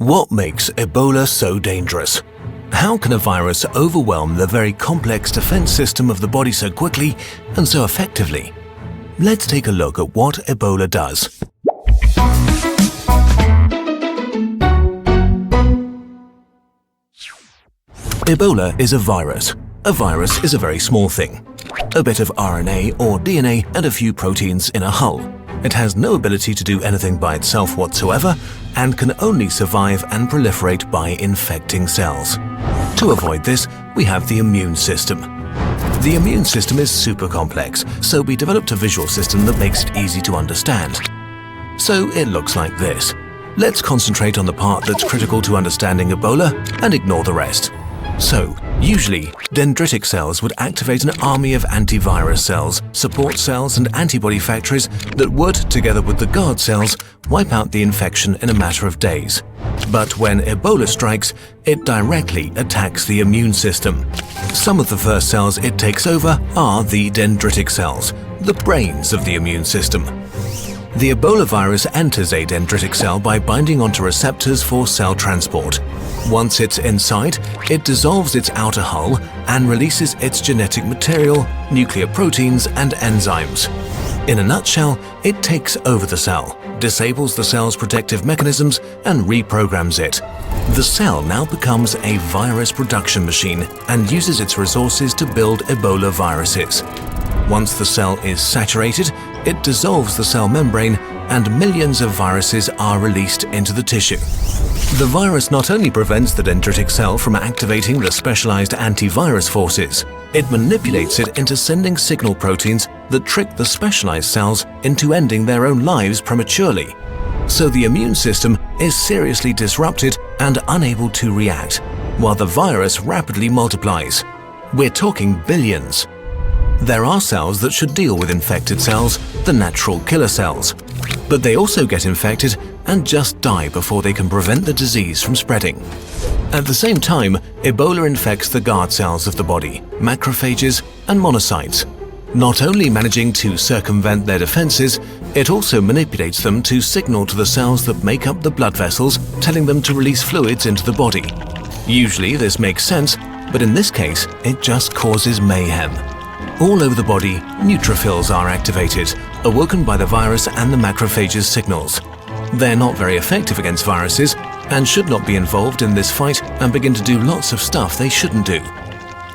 What makes Ebola so dangerous? How can a virus overwhelm the very complex defense system of the body so quickly and so effectively? Let's take a look at what Ebola does. Ebola is a virus. A virus is a very small thing. A bit of RNA or DNA and a few proteins in a hull. It has no ability to do anything by itself whatsoever and can only survive and proliferate by infecting cells. To avoid this, we have the immune system. The immune system is super complex, so we developed a visual system that makes it easy to understand. So it looks like this. Let's concentrate on the part that's critical to understanding Ebola and ignore the rest. So, usually, dendritic cells would activate an army of antivirus cells, support cells and antibody factories that would, together with the guard cells, wipe out the infection in a matter of days. But when Ebola strikes, it directly attacks the immune system. Some of the first cells it takes over are the dendritic cells, the brains of the immune system. The Ebola virus enters a dendritic cell by binding onto receptors for cell transport. Once it's inside, it dissolves its outer hull and releases its genetic material, nuclear proteins, and enzymes. In a nutshell, it takes over the cell, disables the cell's protective mechanisms, and reprograms it. The cell now becomes a virus production machine and uses its resources to build Ebola viruses. Once the cell is saturated, it dissolves the cell membrane and millions of viruses are released into the tissue. The virus not only prevents the dendritic cell from activating the specialized antivirus forces, it manipulates it into sending signal proteins that trick the specialized cells into ending their own lives prematurely. So the immune system is seriously disrupted and unable to react, while the virus rapidly multiplies. We're talking billions. There are cells that should deal with infected cells, the natural killer cells. But they also get infected and just die before they can prevent the disease from spreading. At the same time, Ebola infects the guard cells of the body, macrophages and monocytes. Not only managing to circumvent their defenses, it also manipulates them to signal to the cells that make up the blood vessels, telling them to release fluids into the body. Usually this makes sense, but in this case, it just causes mayhem. All over the body, neutrophils are activated, awoken by the virus and the macrophages' signals. They're not very effective against viruses and should not be involved in this fight and begin to do lots of stuff they shouldn't do.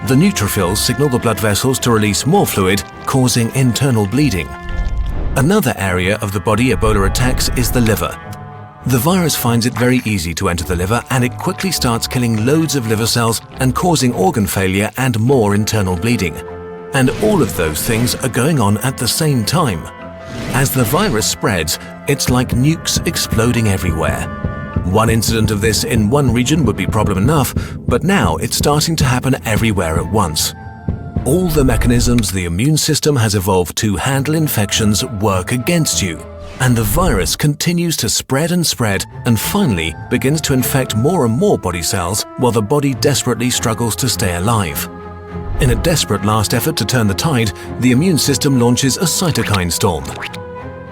The neutrophils signal the blood vessels to release more fluid, causing internal bleeding. Another area of the body Ebola attacks is the liver. The virus finds it very easy to enter the liver and it quickly starts killing loads of liver cells and causing organ failure and more internal bleeding. And all of those things are going on at the same time. As the virus spreads, it's like nukes exploding everywhere. One incident of this in one region would be problem enough, but now it's starting to happen everywhere at once. All the mechanisms the immune system has evolved to handle infections work against you, and the virus continues to spread and finally begins to infect more and more body cells while the body desperately struggles to stay alive. In a desperate last effort to turn the tide, the immune system launches a cytokine storm.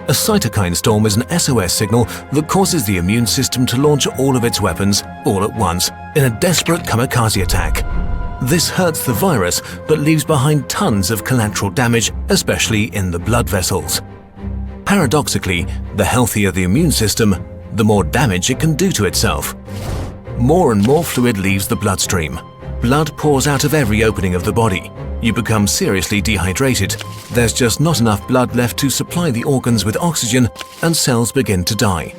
A cytokine storm is an SOS signal that causes the immune system to launch all of its weapons, all at once, in a desperate kamikaze attack. This hurts the virus, but leaves behind tons of collateral damage, especially in the blood vessels. Paradoxically, the healthier the immune system, the more damage it can do to itself. More and more fluid leaves the bloodstream. Blood pours out of every opening of the body. You become seriously dehydrated. There's just not enough blood left to supply the organs with oxygen, and cells begin to die.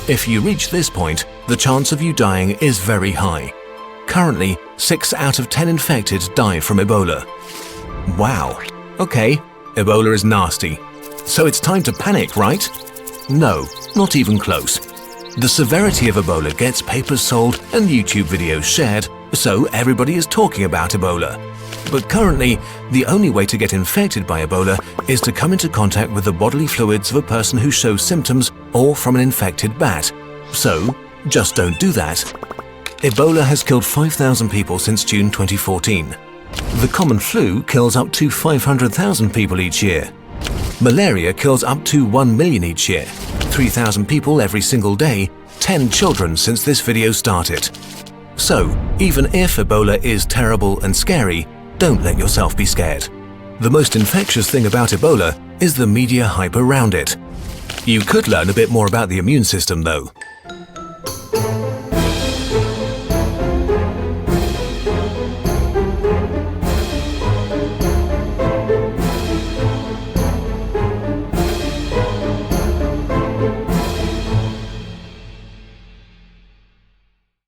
If you reach this point, the chance of you dying is very high. Currently, 6 out of 10 infected die from Ebola. Wow. Okay, Ebola is nasty. So it's time to panic, right? No, not even close. The severity of Ebola gets papers sold and YouTube videos shared, so everybody is talking about Ebola. But currently, the only way to get infected by Ebola is to come into contact with the bodily fluids of a person who shows symptoms or from an infected bat. So, just don't do that. Ebola has killed 5,000 people since June 2014. The common flu kills up to 500,000 people each year. Malaria kills up to 1 million each year, 3,000 people every single day, 10 children since this video started. So, even if Ebola is terrible and scary, don't let yourself be scared. The most infectious thing about Ebola is the media hype around it. You could learn a bit more about the immune system though.